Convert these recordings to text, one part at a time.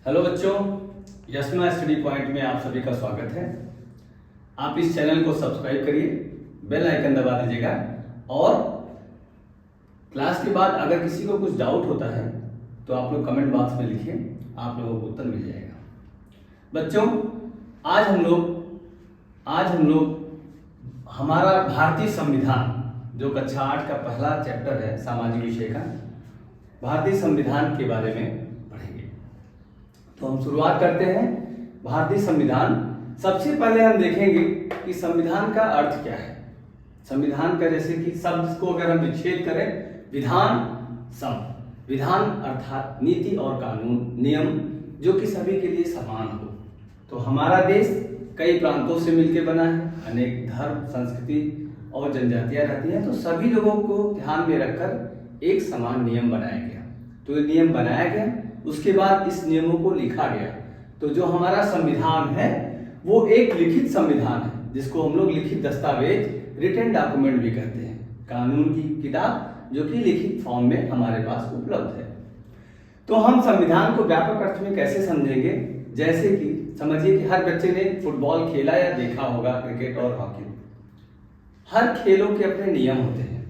Hello बच्चों, Yashma study point में आप सभी का स्वागत है। आप इस चैनल को सब्सक्राइब करिए, बेल आइकन दबा दीजिएगा और क्लास के बाद अगर किसी को कुछ डाउट होता है तो आप लोग कमेंट बॉक्स में लिखिए, आप लोगों को उत्तर मिल जाएगा। बच्चों, आज हम लोग हमारा भारतीय संविधान जो कक्षा 8 का पहला चैप्टर है सामाजिक विषय का, भारतीय संविधान के बारे में पढ़ेंगे। तो हम शुरुआत करते हैं। भारतीय संविधान, सबसे पहले हम देखेंगे कि संविधान का अर्थ क्या है। संविधान का जैसे कि शब्द को अगर हम विच्छेद करें, विधान अर्थात नीति और कानून, नियम जो कि सभी के लिए समान हो। तो हमारा देश कई प्रांतों से मिलकर बना है, अनेक धर्म, संस्कृति और जनजातियां रहती हैं, तो सभी लोगों को ध्यान में रखकर एक समान नियम बनाया गया। तो ये नियम बनाया गया, उसके बाद इस नियमों को लिखा गया। तो जो हमारा संविधान है वो एक लिखित संविधान है, जिसको हम लोग लिखित दस्तावेज, रिटन डॉक्यूमेंट भी कहते हैं। कानून की किताब जो कि लिखित फॉर्म में हमारे पास उपलब्ध है। तो हम संविधान को व्यापक अर्थ में कैसे समझेंगे, जैसे कि समझिए कि हर बच्चे ने फुटबॉल खेला या देखा होगा, क्रिकेट और हॉकी। हर खेलों के अपने नियम होते हैं,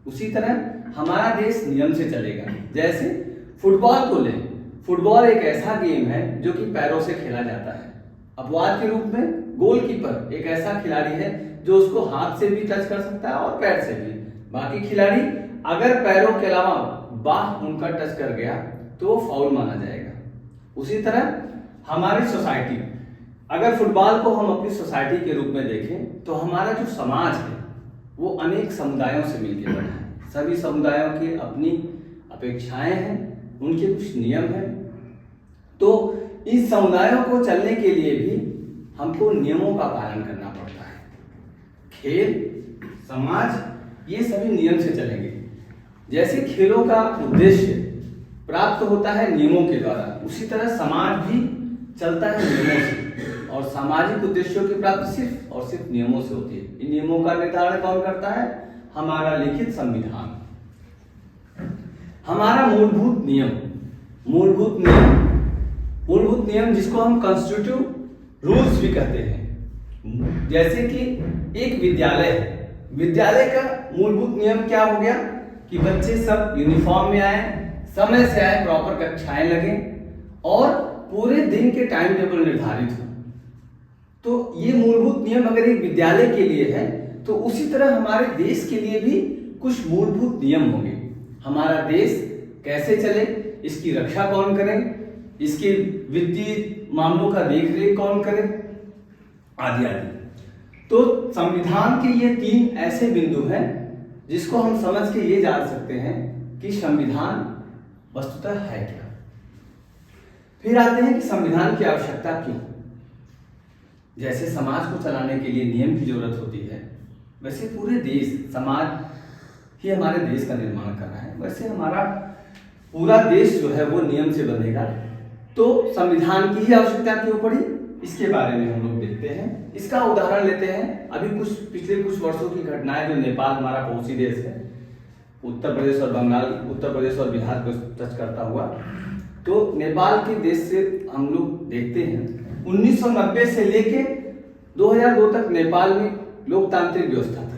उसी तरह हमारा देश नियम से चलेगा। जैसे फुटबॉल को लें, फुटबॉल एक ऐसा गेम है जो कि पैरों से खेला जाता है। अपवाद के रूप में गोलकीपर एक ऐसा खिलाड़ी है जो उसको हाथ से भी टच कर सकता है और पैर से भी। बाकी खिलाड़ी अगर पैरों के अलावा बाह उनका टच कर गया तो वो फाउल माना जाएगा। उसी तरह हमारी सोसाइटी, अगर फुटबॉल को हम अपनी सोसाइटी के रूप में देखें तो हमारा जो समाज है वो अनेक समुदायों से मिलकर बना है। सभी समुदायों की अपनी अपेक्षाएं हैं, उनके कुछ नियम हैं। तो इस समुदायों को चलने के लिए भी हमको नियमों का पालन करना पड़ता है। खेल, समाज, ये सभी नियम से चलेंगे। जैसे खेलों का उद्देश्य प्राप्त होता है नियमों के द्वारा, उसी तरह समाज भी चलता है नियमों से, और सामाजिक उद्देश्यों की प्राप्ति सिर्फ और सिर्फ नियमों से होती है। इन नियमों का निर्धारण कौन करता है? हमारा लिखित संविधान। हमारा मूलभूत नियम जिसको हम कॉन्स्टिट्यूटिव रूल्स भी कहते हैं। जैसे कि एक विद्यालय है, विद्यालय का मूलभूत नियम क्या हो गया कि बच्चे सब यूनिफॉर्म में आए, समय से आए, प्रॉपर कक्षाएं लगे और पूरे दिन के टाइम टेबल निर्धारित हो। तो ये मूलभूत नियम अगर एक विद्यालय के लिए है तो उसी तरह हमारे देश के लिए भी कुछ मूलभूत नियम होंगे। हमारा देश कैसे चले, इसकी रक्षा कौन करे, इसके वित्तीय मामलों का देखरेख कौन करे, आदि आदि। तो संविधान के ये 3 ऐसे बिंदु हैं जिसको हम समझ के ये जान सकते हैं कि संविधान वस्तुतः है क्या। फिर आते हैं कि संविधान की आवश्यकता क्यों। जैसे समाज को चलाने के लिए नियम की जरूरत होती है, वैसे पूरे देश, समाज ही हमारे देश का निर्माण कर रहा है, वैसे हमारा पूरा देश जो है वो नियम से बनेगा। तो संविधान की ही आवश्यकता क्यों पड़ी, इसके बारे में हम लोग देखते हैं। इसका उदाहरण लेते हैं। अभी पिछले कुछ वर्षों की घटनाएं, जो नेपाल हमारा पड़ोसी देश है, उत्तर प्रदेश और बिहार को टच करता हुआ, तो नेपाल के देश से हम लोग देखते हैं 1990 से लेके 2002 तक नेपाल में लोकतांत्रिक व्यवस्था थी।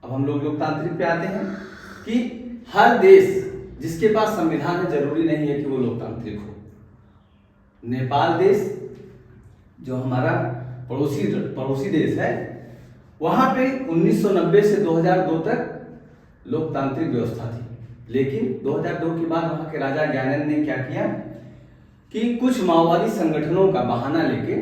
अब हम लोग लोकतांत्रिक पे आते हैं कि हर देश जिसके पास संविधान है जरूरी नहीं है कि वो लोकतांत्रिक हो। नेपाल देश जो हमारा पड़ोसी देश है, वहां पे 1990 से 2002 तक लोकतांत्रिक व्यवस्था थी। लेकिन 2002 के बाद वहां के राजा ज्ञानेंद्र ने क्या किया कि कुछ माओवादी संगठनों का बहाना लेके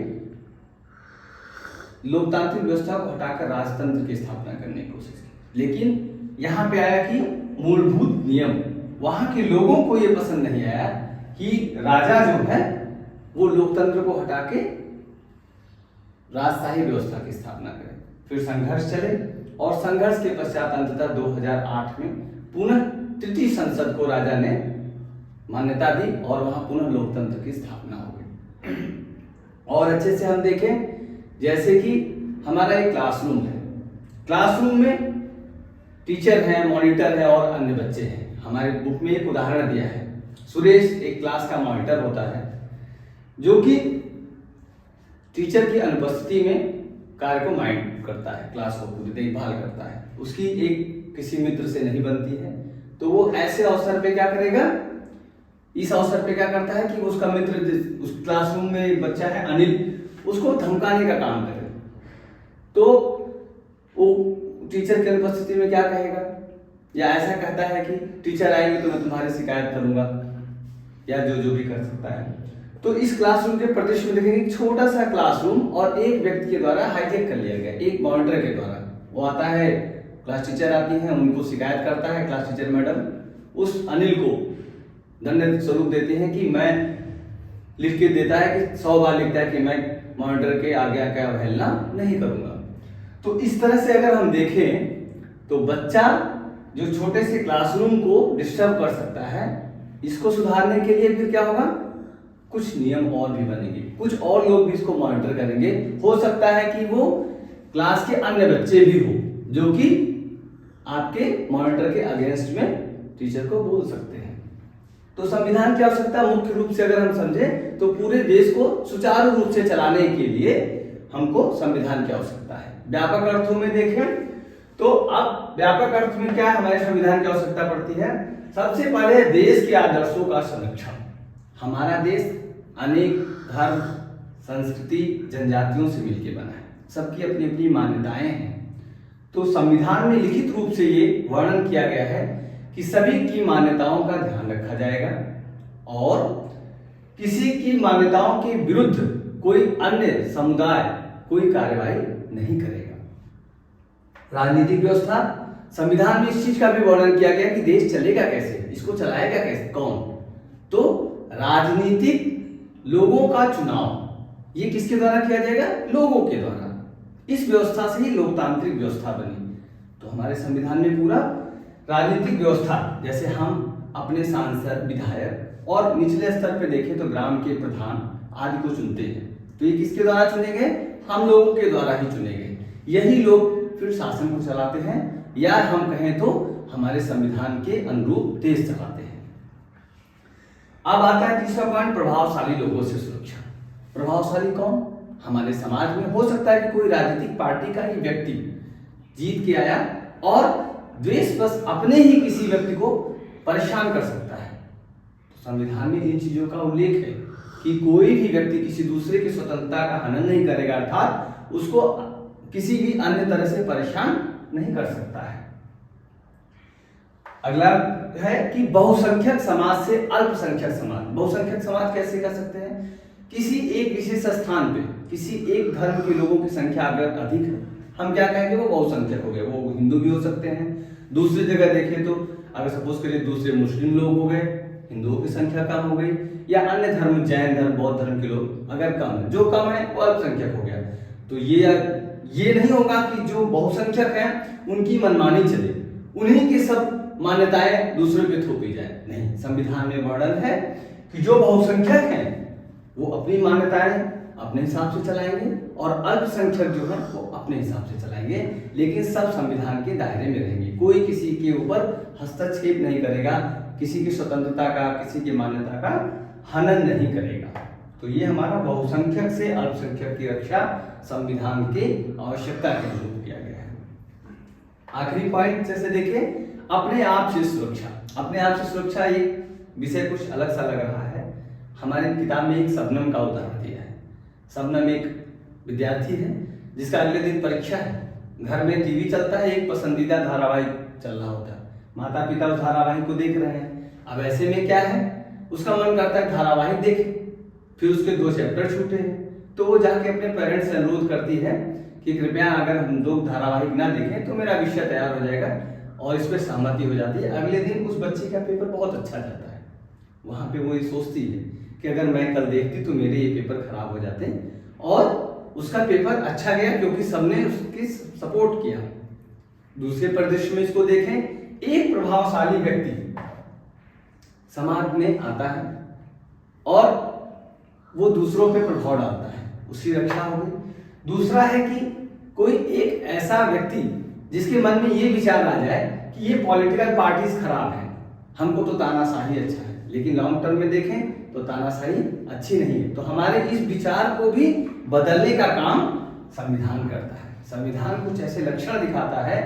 लोकतांत्रिक व्यवस्था को हटाकर राजतंत्र की स्थापना करने की कोशिश की। लेकिन यहाँ पे आया कि मूलभूत नियम, वहां के लोगों को ये पसंद नहीं आया कि राजा जो है वो लोकतंत्र को हटा के राजशाही व्यवस्था की स्थापना करें। फिर संघर्ष चले और संघर्ष के पश्चात अंततः 2008 में पुनः तृतीय संसद को राजा ने मान्यता दी और वहां पुनः लोकतंत्र की स्थापना हो गई। और अच्छे से हम देखें, जैसे कि हमारा एक क्लासरूम है, क्लासरूम में टीचर है, मॉनिटर है और अन्य बच्चे हैं। हमारे बुक में एक उदाहरण दिया है सुरेश एक क्लास का मॉनिटर होता है जो कि टीचर की अनुपस्थिति में कार्य को माइंड करता है, क्लास को पूरी देखभाल करता है। उसकी एक किसी मित्र से नहीं बनती है तो वो ऐसे अवसर पे क्या करेगा, इस अवसर पे क्या करता है कि उसका मित्र उस क्लासरूम में एक बच्चा है अनिल, उसको धमकाने का काम करे। तो वो टीचर की अनुपस्थिति में क्या कहेगा, या ऐसा कहता है कि टीचर आएंगे तो मैं तुम्हारी शिकायत करूंगा, या जो भी कर सकता है। तो इस क्लासरूम के परिदृश्य में देखेंगे छोटा सा क्लासरूम और एक व्यक्ति के द्वारा हाईजैक कर लिया गया, एक मॉनिटर के द्वारा। वो आता है, क्लास टीचर आती है, उनको शिकायत करता है, क्लास टीचर मैडम उस अनिल को दंड स्वरूप देते हैं कि मैं लिख के देता है कि 100 बार लिखता है कि मैं मॉनिटर के आज्ञा का अवहेलना नहीं करूंगा। तो इस तरह से अगर हम देखें तो बच्चा जो छोटे से क्लासरूम को डिस्टर्ब कर सकता है, इसको सुधारने के लिए फिर क्या होगा, कुछ नियम और भी बनेंगे, कुछ और लोग भी इसको मॉनिटर करेंगे। हो सकता है कि वो क्लास के अन्य बच्चे भी हो जो कि आपके मॉनिटर के अगेंस्ट में टीचर को बोल सकते हैं। तो संविधान की आवश्यकता मुख्य रूप से अगर हम समझे तो पूरे देश को सुचारू रूप से चलाने के लिए हमको संविधान की आवश्यकता है। व्यापक अर्थों में देखें तो अब व्यापक अर्थ में क्या हमारे संविधान की आवश्यकता पड़ती है। सबसे पहले देश के आदर्शों का संरक्षण। हमारा देश अनेक धर्म, संस्कृति, जनजातियों से मिलकर बना है, सबकी अपनी अपनी मान्यताएं हैं। तो संविधान में लिखित रूप से ये वर्णन किया गया है कि सभी की मान्यताओं का ध्यान रखा जाएगा और किसी की मान्यताओं के विरुद्ध कोई अन्य समुदाय कोई कार्यवाही नहीं करेगा। राजनीतिक व्यवस्था, संविधान में इस चीज का भी वर्णन किया गया कि देश चलेगा कैसे, इसको चलाएगा कैसे, कौन। तो राजनीतिक लोगों का चुनाव ये किसके द्वारा किया जाएगा, लोगों के द्वारा। इस व्यवस्था से ही लोकतांत्रिक व्यवस्था बनी। तो हमारे संविधान में पूरा राजनीतिक व्यवस्था, जैसे हम अपने सांसद, विधायक और निचले स्तर पे देखें तो ग्राम के प्रधान आदि को चुनते हैं। तो ये किसके द्वारा चुने गए, हम लोगों के द्वारा ही चुने गए। यही लोग फिर शासन को चलाते हैं, या हम कहें तो हमारे संविधान के अनुरूप देश चलाते हैं। अब आता है तीसरा पॉइंट, प्रभावशाली लोगों से सुरक्षा। प्रभावशाली कौन, हमारे समाज में हो सकता है कि कोई राजनीतिक पार्टी का ही व्यक्ति जीत के आया और द्वेष बस अपने ही किसी व्यक्ति को परेशान कर सकता है। तो संविधान में इन चीजों का उल्लेख है कि कोई भी व्यक्ति किसी दूसरे की स्वतंत्रता का हनन नहीं करेगा, अर्थात उसको किसी भी अन्य तरह से परेशान नहीं कर सकता है। अगला है कि बहुसंख्यक समाज से अल्पसंख्यक समाज। बहुसंख्यक समाज कैसे कर सकते हैं, किसी एक विशेष स्थान पे किसी एक धर्म के लोगों की संख्या अगर अधिक है, हम क्या कहेंगे, वो बहुसंख्यक हो गए। वो हिंदू भी हो सकते हैं। दूसरी जगह देखें तो अगर सपोज करिए दूसरे मुस्लिम लोग हो गए, हिंदुओं की संख्या कम हो गई, या अन्य धर्म, जैन धर्म, बौद्ध धर्म के लोग अगर कम है, जो कम है वो अल्पसंख्यक हो गया। तो ये नहीं होगा कि जो बहुसंख्यक हैं उनकी मनमानी चले, उन्हीं की सब मान्यताएं दूसरे पे थोपी जाए, नहीं। संविधान में वर्णन है कि जो बहुसंख्यक हैं वो अपनी मान्यताएं अपने हिसाब से चलाएंगे और अल्पसंख्यक जो है वो अपने हिसाब से चलाएंगे, लेकिन सब संविधान के दायरे में रहेंगे। कोई किसी के ऊपर हस्तक्षेप नहीं करेगा, किसी की स्वतंत्रता का, किसी की मान्यता का हनन नहीं करेगा। तो ये हमारा बहुसंख्यक से अल्पसंख्यक की रक्षा संविधान की आवश्यकता के अनुरूप किया गया है। आखिरी पॉइंट जैसे देखिए, अपने आप से सुरक्षा। अपने आप से सुरक्षा एक विषय कुछ अलग सा लग रहा है। हमारी किताब में एक शबनम का उदाहरण दिया है। शबनम एक विद्यार्थी है जिसका अगले दिन परीक्षा है, घर में टीवी चलता है, एक पसंदीदा धारावाहिक चल रहा होता है, माता पिता उस धारावाहिक को देख रहे हैं। अब ऐसे में क्या है, उसका मन करता है धारावाहिक देखे, फिर उसके 2 चैप्टर छूटे हैं, तो वो जाके अपने पेरेंट्स से अनुरोध करती है कि कृपया अगर हम लोग धारावाहिक ना देखें तो मेरा विषय तैयार हो जाएगा, और इस पर सहमति हो जाती है। अगले दिन उस बच्चे का पेपर बहुत अच्छा जाता है। वहां पे वो ये सोचती है कि अगर मैं कल देखती तो मेरे ये पेपर खराब हो जाते, और उसका पेपर अच्छा गया क्योंकि सबने उसकी सपोर्ट किया। दूसरे परिदृश्य में इसको देखें, एक प्रभावशाली व्यक्ति समाज में आता है और वो दूसरों पे प्रभाव डालता है, उसकी रक्षा हो गई। दूसरा है कि कोई एक ऐसा व्यक्ति जिसके मन में ये विचार आ जाए कि ये पॉलिटिकल पार्टीज खराब है, हमको तो तानाशाही अच्छा है, लेकिन लॉन्ग टर्म में देखें तो तानाशाही अच्छी नहीं है। तो हमारे इस विचार को भी बदलने का काम संविधान करता है। संविधान कुछ ऐसे लक्षण दिखाता है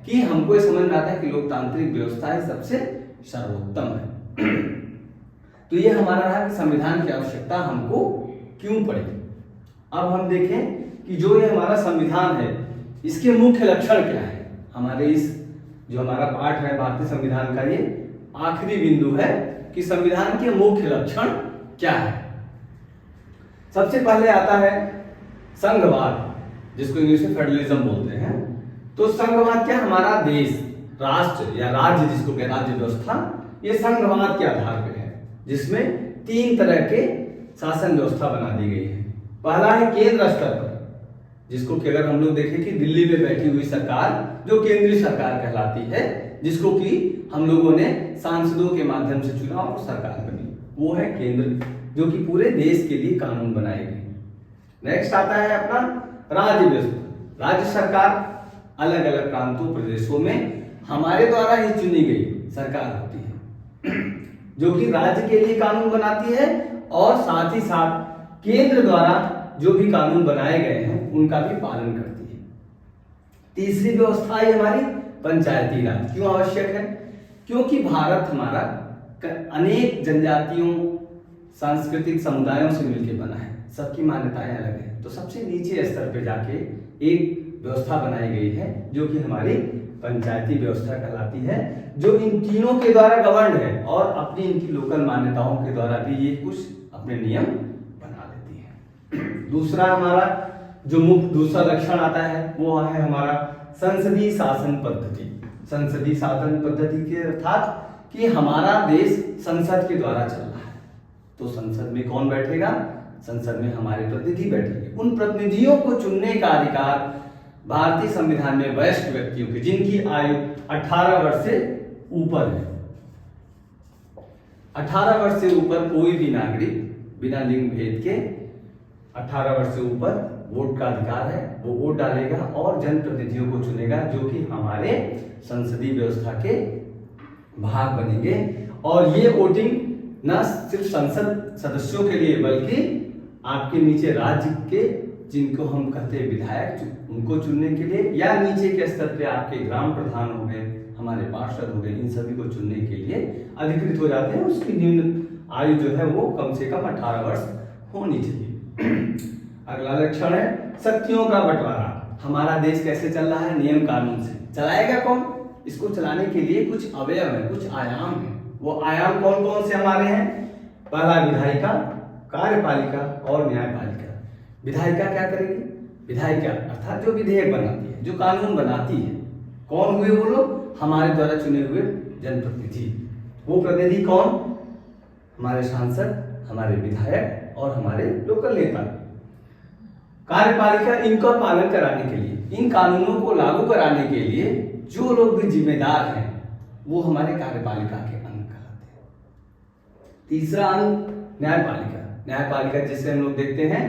कि हमको ये समझ में आता है कि लोकतांत्रिक व्यवस्था ही सबसे सर्वोत्तम है। तो ये हमारा रहा कि संविधान की आवश्यकता हमको क्यों पड़ी। अब हम देखें कि जो ये हमारा संविधान है इसके मुख्य लक्षण क्या है। हमारे इस जो हमारा पाठ है भारतीय संविधान का, ये आखिरी बिंदु है कि संविधान के मुख्य लक्षण क्या है। सबसे पहले आता है संघवाद, जिसको इंग्लिश में फेडरलिज्म बोलते हैं। तो संघवाद क्या, हमारा देश, राष्ट्र या राज्य जिसको कहते हैं राज्य व्यवस्था, ये संघवाद के आधार पे है, जिसमें 3 तरह के शासन व्यवस्था बना दी गई है। पहला है केंद्र स्तर पर, जिसको कि अगर हम लोग देखें कि दिल्ली में बैठी हुई सरकार जो केंद्रीय सरकार कहलाती है, जिसको कि हम लोगों ने सांसदों के माध्यम से चुना और सरकार बनी, वो है केंद्र, जो कि पूरे देश के लिए कानून बनाएगी। नेक्स्ट आता है अपना राज्य व्यवस्था। राज्य सरकार अलग अलग प्रांतों प्रदेशों में हमारे द्वारा ही चुनी गई सरकार होती है, जो कि राज्य के लिए कानून बनाती है और साथ ही साथ केंद्र द्वारा जो भी कानून बनाए गए हैं उनका भी पालन करती है। तीसरी व्यवस्था है हमारी पंचायती राज। क्यों आवश्यक है? क्योंकि भारत हमारा अनेक जनजातियों, सांस्कृतिक समुदायों से मिलकर बना है, सबकी मान्यताएं अलग हैं। तो सबसे नीचे स्तर पे जाके एक व्यवस्था बनाई गई है जो कि हमारी पंचायती व्यवस्था कहलाती है, जो इन तीनों के द्वारा गवर्न है और अपनी इनकी लोकल मान्यताओं के द्वारा भी ये कुछ अपने नियम बना लेती है। दूसरा हमारा जो मुख्य दूसरा लक्षण आता है वो है हमारा संसदीय शासन पद्धति। संसदीय शासन पद्धति के अर्थात कि हमारा देश संसद के द्वारा चल रहा है। तो संसद में कौन बैठेगा? संसद में हमारे प्रतिनिधि बैठेंगे। उन प्रतिनिधियों को चुनने का अधिकार भारतीय संविधान में वयस्क व्यक्तियों की, जिनकी आयु 18 वर्ष से ऊपर है। 18 वर्ष से ऊपर कोई भी नागरिक बिना लिंग भेद के 18 वर्ष से ऊपर वोट का अधिकार है, वो वोट डालेगा और जनप्रतिनिधियों को चुनेगा, जो कि हमारे संसदीय व्यवस्था के भाग बनेंगे। और ये वोटिंग न सिर्फ संसद सदस्यों के लिए बल्कि आपके नीचे राज्य के जिनको हम कहते हैं विधायक, उनको चुनने के लिए, या नीचे के स्तर पे आपके ग्राम प्रधान हो गए, हमारे पार्षद हो गए, इन सभी को चुनने के लिए अधिकृत हो जाते हैं। उसकी निम्न आयु जो है वो कम से कम 18 वर्ष होनी चाहिए। अगला लक्षण है शक्तियों का बंटवारा। हमारा देश कैसे चल रहा है? नियम कानून से। चलाएगा कौन? इसको चलाने के लिए कुछ अवयव है, कुछ आयाम है। वो आयाम कौन कौन से हमारे हैं? पहला विधायिका, कार्यपालिका और न्यायपालिका। विधायिका क्या करेगी? विधायिका अर्थात जो विधेयक बनाती है, जो कानून बनाती है। कौन हुए वो लोग? हमारे द्वारा चुने हुए जनप्रतिनिधि। वो प्रतिनिधि कौन? हमारे सांसद, हमारे विधायक और हमारे लोकल नेता। कार्यपालिका इनका पालन कराने के लिए, इन कानूनों को लागू कराने के लिए जो लोग भी जिम्मेदार हैं वो हमारे कार्यपालिका के अंग कहलाते हैं। तीसरा अंग न्यायपालिका। न्यायपालिका जिसे हम लोग देखते हैं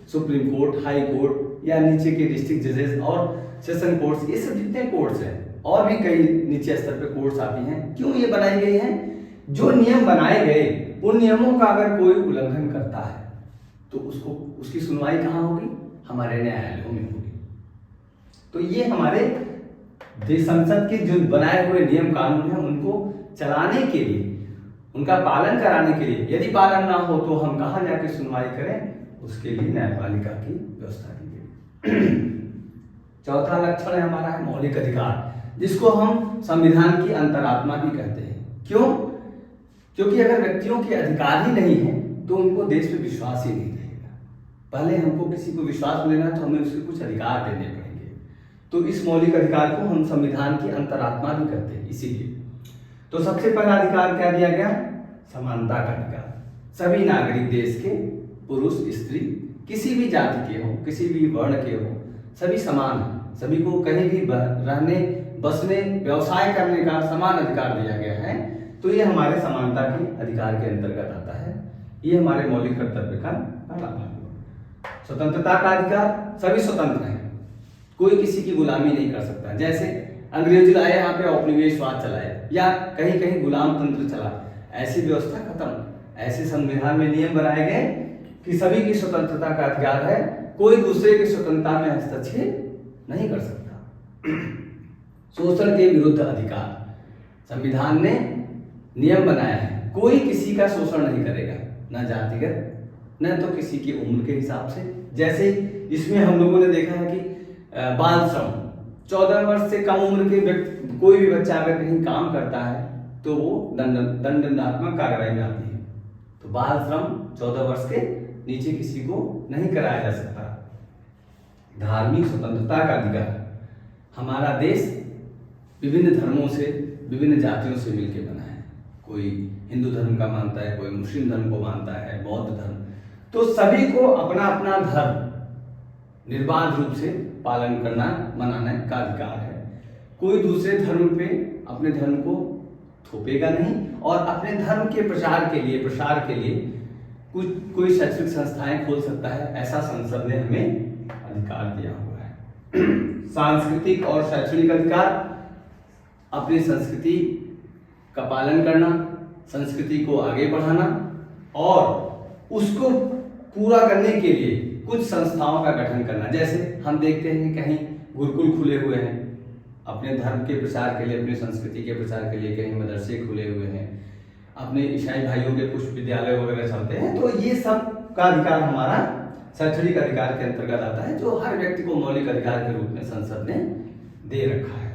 सुप्रीम कोर्ट, हाई कोर्ट या नीचे के डिस्ट्रिक्ट जजेस और सेशन कोर्ट्स, ये सब जितने कोर्ट्स हैं और भी कई नीचे स्तर पे कोर्ट्स आती हैं। क्यों ये बनाई गई हैं? जो नियम बनाए गए उन नियमों का अगर कोई उल्लंघन करता है तो उसकी सुनवाई कहाँ होगी? हमारे न्यायालयों में होगी। तो ये हमारे देश संसद के जो बनाए हुए नियम कानून हैं उनको चलाने के लिए, उनका पालन कराने के लिए, यदि पालन ना हो तो हम कहाँ जाके सुनवाई करें? उसके लिए न्यायपालिका की व्यवस्था की गई। चौथा लक्षण है हमारा है मौलिक अधिकार, जिसको हम संविधान की अंतरात्मा भी कहते हैं। क्यों? क्योंकि अगर व्यक्तियों के अधिकार ही नहीं है तो उनको देश में विश्वास ही नहीं रहेगा। पहले हमको किसी को विश्वास में लेना तो हमें उसके कुछ अधिकार देने पड़ेंगे। तो इस मौलिक अधिकार को हम संविधान की अंतरात्मा भी कहते हैं। इसीलिए तो सबसे पहला अधिकार क्या दिया गया? समानता का अधिकार। सभी नागरिक देश के, पुरुष स्त्री, किसी भी जाति के हो, किसी भी वर्ण के हो, सभी समान हैं। सभी को कहीं भी रहने, बसने, व्यवसाय करने का समान अधिकार दिया गया है। तो ये हमारे समानता के अधिकार के अंतर्गत आता है। ये हमारे मौलिक कर्तव्य का पहला भाग हुआ। स्वतंत्रता का अधिकार, सभी स्वतंत्र हैं, कोई किसी की गुलामी नहीं कर सकता। जैसे अंग्रेज आए यहाँ पे औपनिवेशवाद चलाए या कहीं कहीं गुलाम तंत्र चला, ऐसी व्यवस्था खत्म। ऐसे संविधान में नियम बनाए गए कि सभी की स्वतंत्रता का अधिकार है, कोई दूसरे की स्वतंत्रता में हस्तक्षेप नहीं कर सकता। शोषण के विरुद्ध अधिकार, संविधान ने नियम बनाया है, कोई किसी का शोषण नहीं करेगा, न जातिगत न तो किसी की उम्र के हिसाब से। जैसे इसमें हम लोगों ने देखा है कि बाल श्रम, 14 वर्ष से कम उम्र के व्यक्ति, कोई भी बच्चा अगर कहीं काम करता है तो वो दंडात्मक कार्रवाई में आती है। तो बाल श्रम 14 वर्ष के नीचे किसी को नहीं कराया जा सकता। धार्मिक स्वतंत्रता का अधिकार, हमारा देश विभिन्न धर्मों से, विभिन्न जातियों से मिलकर बना है। कोई हिंदू धर्म का मानता है, कोई मुस्लिम धर्म को मानता है, बौद्ध धर्म, तो सभी को अपना अपना धर्म निर्बाध रूप से पालन करना, मनाने का अधिकार है। कोई दूसरे धर्म पे अपने धर्म को थोपेगा नहीं, और अपने धर्म के प्रसार के लिए कोई शैक्षणिक संस्थाएं खोल सकता है, ऐसा संसद ने हमें अधिकार दिया हुआ है। सांस्कृतिक और शैक्षणिक अधिकार, अपनी संस्कृति का पालन करना, संस्कृति को आगे बढ़ाना और उसको पूरा करने के लिए कुछ संस्थाओं का गठन करना। जैसे हम देखते हैं कि कहीं गुरुकुल खुले हुए हैं अपने धर्म के प्रचार के लिए, अपनी संस्कृति के प्रचार के लिए, कहीं मदरसे खुले हुए हैं, अपने ईसाई भाइयों के पुष्प विद्यालय वगैरह चलते हैं। तो ये सब का अधिकार हमारा शैक्षणिक अधिकार के अंतर्गत आता है, जो हर व्यक्ति को मौलिक अधिकार के रूप में संसद ने दे रखा है।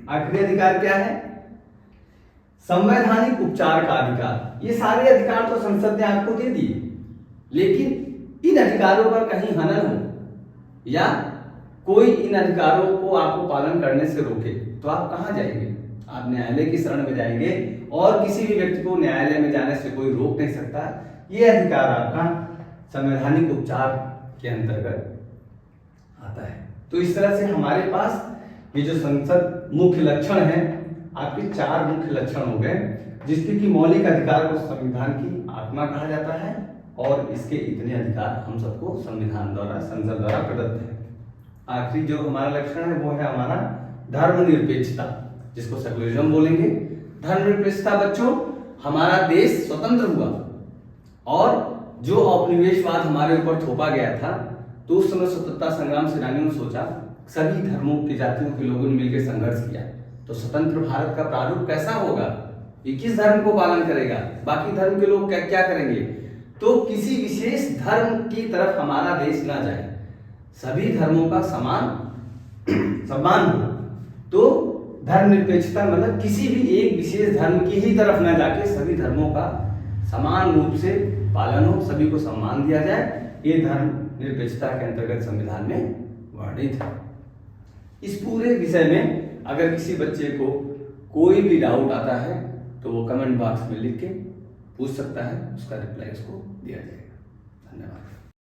आखिरी अधिकार क्या है? संवैधानिक उपचार का अधिकार। ये सारे अधिकार तो संसद ने आपको दे दिए, लेकिन इन अधिकारों पर कहीं हनन हो या कोई इन अधिकारों को आपको पालन करने से रोके तो आप कहां जाएंगे? आप न्यायालय की शरण में जाएंगे, और किसी भी व्यक्ति को न्यायालय में जाने से कोई रोक नहीं सकता। ये अधिकार आपका संवैधानिक उपचार के अंतर्गत आता है। तो इस तरह से हमारे पास ये जो संसद मुख्य लक्षण है, आपके 4 मुख्य लक्षण हो गए, जिसके कि मौलिक अधिकार को संविधान की आत्मा कहा जाता है, और इसके इतने अधिकार हम सबको संविधान द्वारा, संसद द्वारा प्रदत्त है। आखिरी जो हमारा लक्षण है वो है हमारा धर्मनिरपेक्षता, जिसको सेकुलरिज्म बोलेंगे। धर्मनिरपेक्षता बच्चों, हमारा देश स्वतंत्र हुआ और जो औपनिवेशवाद हमारे ऊपर थोपा गया था, तो उस समय स्वतंत्रता संग्राम सेनानियों ने सोचा, सभी धर्मों की जातियों के लोगों ने मिलकर संघर्ष किया, तो स्वतंत्र भारत का प्रारूप कैसा होगा? ये किस धर्म को पालन करेगा? बाकी धर्म के लोग क्या करेंगे? तो किसी विशेष धर्म की तरफ हमारा देश ना जाए, सभी धर्मों का सम्मान हो। तो धर्मनिरपेक्षता मतलब किसी भी एक विशेष धर्म की ही तरफ न जाके सभी धर्मों का समान रूप से पालन हो, सभी को सम्मान दिया जाए। ये धर्मनिरपेक्षता के अंतर्गत संविधान में वर्णित है। इस पूरे विषय में अगर किसी बच्चे को कोई भी डाउट आता है तो वो कमेंट बॉक्स में लिख के पूछ सकता है, उसका रिप्लाई उसको दिया जाएगा। धन्यवाद।